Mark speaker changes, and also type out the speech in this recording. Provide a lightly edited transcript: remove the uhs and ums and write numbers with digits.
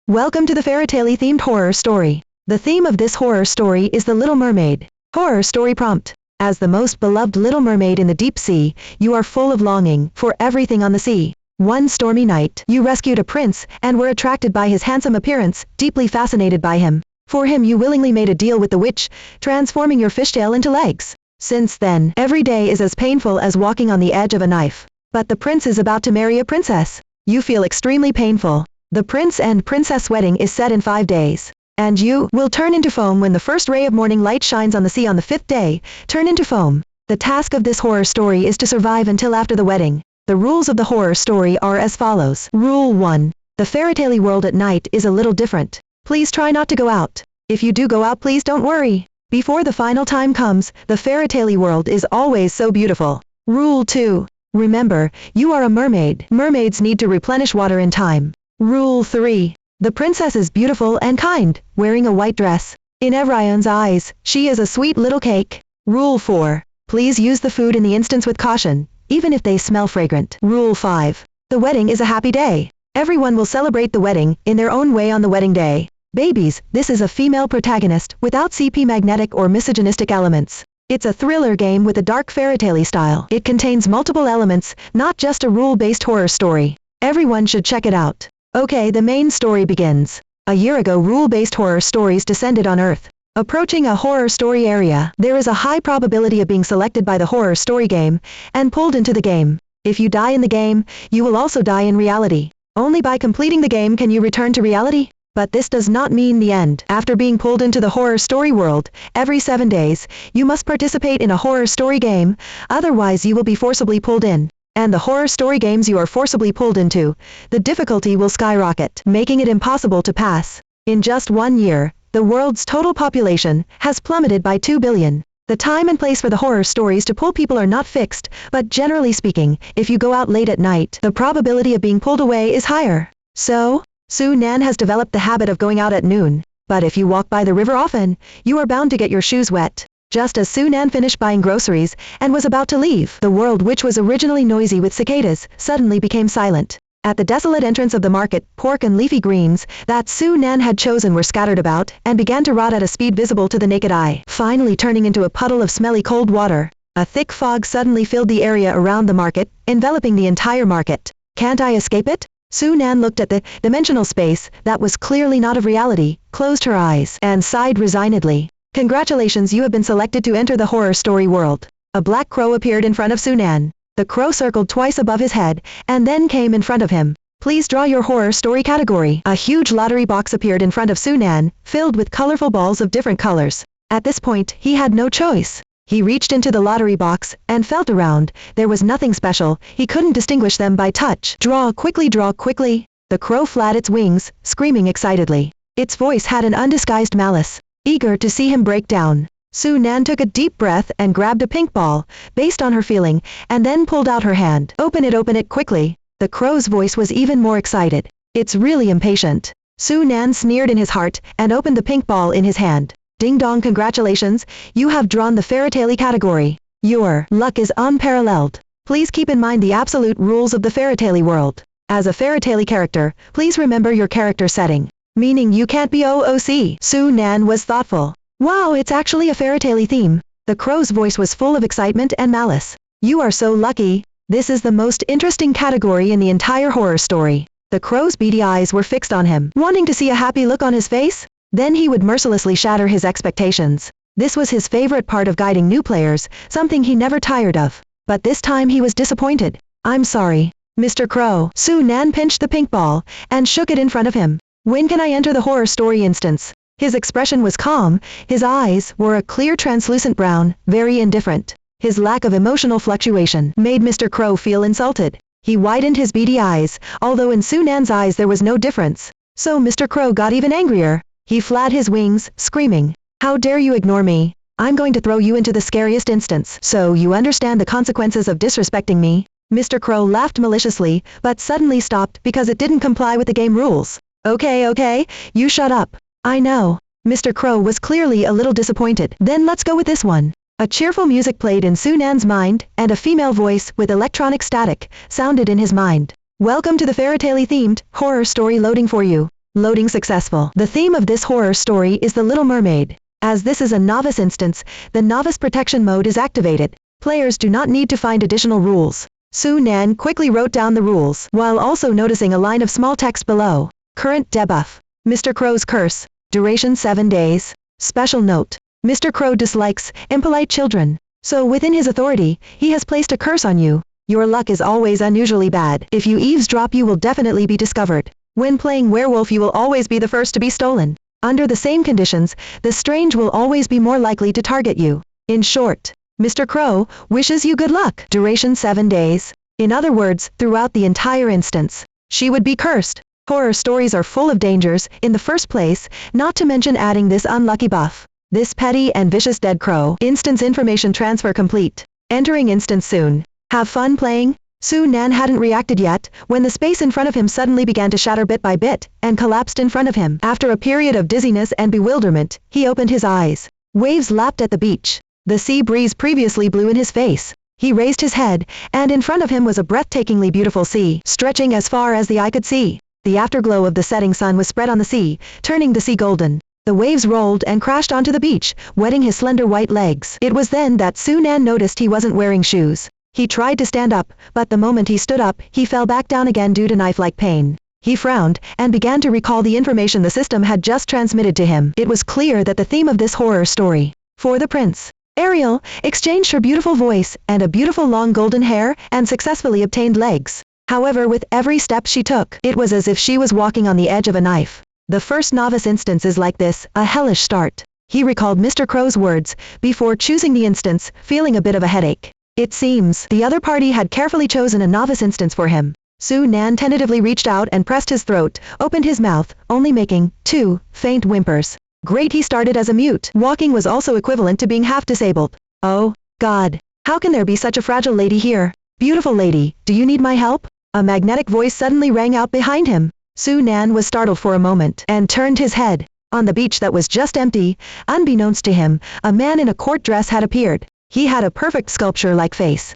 Speaker 1: Welcome to the fairytale themed horror story. The theme of this horror story is the Little Mermaid. Horror story prompt. As the most beloved little mermaid in the deep sea, you are full of longing for everything on the sea. One stormy night, you rescued a prince and were attracted by his handsome appearance, deeply fascinated by him. For him you willingly made a deal with the witch, transforming your fishtail into legs. Since then, every day is as painful as walking on the edge of a knife. But the prince is about to marry a princess. You feel extremely painful. The prince and princess wedding is set in 5 days. And you will turn into foam when the first ray of morning light shines on the sea on the 5th day. Turn into foam. The task of this horror story is to survive until after the wedding. The rules of the horror story are as follows. Rule 1. The fairytale world at night is a little different. Please try not to go out. If you do go out, please don't worry. Before the final time comes, the fairytale world is always so beautiful. Rule 2. Remember, you are a mermaid. Mermaids need to replenish water in time. Rule 3. The princess is beautiful and kind, wearing a white dress. In everyone's eyes, she is a sweet little cake. Rule 4. Please use the food in the instance with caution, even if they smell fragrant. Rule 5. The wedding is a happy day. Everyone will celebrate the wedding in their own way on the wedding day. Babies, this is a female protagonist without CP magnetic or misogynistic elements. It's a thriller game with a dark fairytale style. It contains multiple elements, not just a rule-based horror story. Everyone should check it out. Okay, the main story begins. A year ago, rule-based horror stories descended on Earth. Approaching a horror story area, there is a high probability of being selected by the horror story game and pulled into the game. If you die in the game, you will also die in reality. Only by completing the game can you return to reality. But this does not mean the end. After being pulled into the horror story world, every 7 days, you must participate in a horror story game, otherwise you will be forcibly pulled in. And the horror story games you are forcibly pulled into, the difficulty will skyrocket, making it impossible to pass. In just 1 year, the world's total population has plummeted by 2 billion. The time and place for the horror stories to pull people are not fixed, but generally speaking, if you go out late at night, the probability of being pulled away is higher. So, Nan has developed the habit of going out at noon. But if you walk by the river often, you are bound to get your shoes wet. Just as Nan finished buying groceries and was about to leave, the world, which was originally noisy with cicadas, suddenly became silent. At the desolate entrance of the market, pork and leafy greens that Nan had chosen were scattered about and began to rot at a speed visible to the naked eye, finally turning into a puddle of smelly cold water. A thick fog suddenly filled the area around the market, enveloping the entire market. Can't I escape it? Nan looked at the dimensional space that was clearly not of reality, closed her eyes, and sighed resignedly. Congratulations, you have been selected to enter the horror story world. A black crow appeared in front of Nan. The crow circled twice above his head, and then came in front of him. Please draw your horror story category. A huge lottery box appeared in front of Nan, filled with colorful balls of different colors. At this point, he had no choice. He reached into the lottery box, and felt around. There was nothing special, he couldn't distinguish them by touch. Draw quickly, draw quickly. The crow flapped its wings, screaming excitedly. Its voice had an undisguised malice. Eager to see him break down, Nan took a deep breath and grabbed a pink ball, based on her feeling, and then pulled out her hand. Open it quickly. The crow's voice was even more excited. It's really impatient. Nan sneered in his heart, and opened the pink ball in his hand. Ding dong, congratulations, you have drawn the fairytale category. Your luck is unparalleled. Please keep in mind the absolute rules of the fairytale world. As a fairytale character, please remember your character setting. Meaning you can't be OOC. Nan was thoughtful. Wow, it's actually a fairytale theme. The crow's voice was full of excitement and malice. You are so lucky. This is the most interesting category in the entire horror story. The crow's beady eyes were fixed on him, wanting to see a happy look on his face. Then he would mercilessly shatter his expectations. This was his favorite part of guiding new players, something he never tired of. But this time he was disappointed. I'm sorry, Mr. Crow. Nan pinched the pink ball, and shook it in front of him. When can I enter the horror story instance? His expression was calm, his eyes were a clear translucent brown, very indifferent. His lack of emotional fluctuation made Mr. Crow feel insulted. He widened his beady eyes, although in Nan's eyes there was no difference. So Mr. Crow got even angrier. He flapped his wings, screaming, "How dare you ignore me? I'm going to throw you into the scariest instance, so you understand the consequences of disrespecting me." Mr. Crow laughed maliciously, but suddenly stopped because it didn't comply with the game rules. Okay, you shut up. I know. Mr. Crow was clearly a little disappointed. Then let's go with this one. A cheerful music played in Nan's mind, and a female voice with electronic static sounded in his mind. Welcome to the fairytale themed horror story loading for you. Loading successful. The theme of this horror story is the Little Mermaid. As this is a novice instance, the Novice Protection mode is activated. Players do not need to find additional rules. Su Nan quickly wrote down the rules, while also noticing a line of small text below. Current debuff. Mr. Crow's curse. Duration 7 days. Special note. Mr. Crow dislikes impolite children. So within his authority, he has placed a curse on you. Your luck is always unusually bad. If you eavesdrop, you will definitely be discovered. When playing werewolf, you will always be the first to be stolen. Under the same conditions, the strange will always be more likely to target you. In short, Mr. Crow wishes you good luck. Duration 7 days. In other words, throughout the entire instance, she would be cursed. Horror stories are full of dangers, in the first place, not to mention adding this unlucky buff. This petty and vicious dead crow. Instance information transfer complete. Entering instance soon. Have fun playing? Su Nan hadn't reacted yet, when the space in front of him suddenly began to shatter bit by bit, and collapsed in front of him. After a period of dizziness and bewilderment, he opened his eyes. Waves lapped at the beach. The sea breeze previously blew in his face. He raised his head, and in front of him was a breathtakingly beautiful sea, stretching as far as the eye could see. The afterglow of the setting sun was spread on the sea, turning the sea golden. The waves rolled and crashed onto the beach, wetting his slender white legs. It was then that Su Nan noticed he wasn't wearing shoes. He tried to stand up, but the moment he stood up, he fell back down again due to knife-like pain. He frowned, and began to recall the information the system had just transmitted to him. It was clear that the theme of this horror story, for the prince, Ariel, exchanged her beautiful voice, and a beautiful long golden hair, and successfully obtained legs. However, with every step she took, it was as if she was walking on the edge of a knife. The first novice instance is like this, a hellish start. He recalled Mr. Crow's words, before choosing the instance, feeling a bit of a headache. It seems, the other party had carefully chosen a novice instance for him. Su Nan tentatively reached out and pressed his throat, opened his mouth, only making 2 faint whimpers. Great, he started as a mute. Walking was also equivalent to being half disabled. Oh, God. How can there be such a fragile lady here? Beautiful lady, do you need my help? A magnetic voice suddenly rang out behind him. Su Nan was startled for a moment, and turned his head. On the beach that was just empty, unbeknownst to him, a man in a court dress had appeared. He had a perfect sculpture-like face,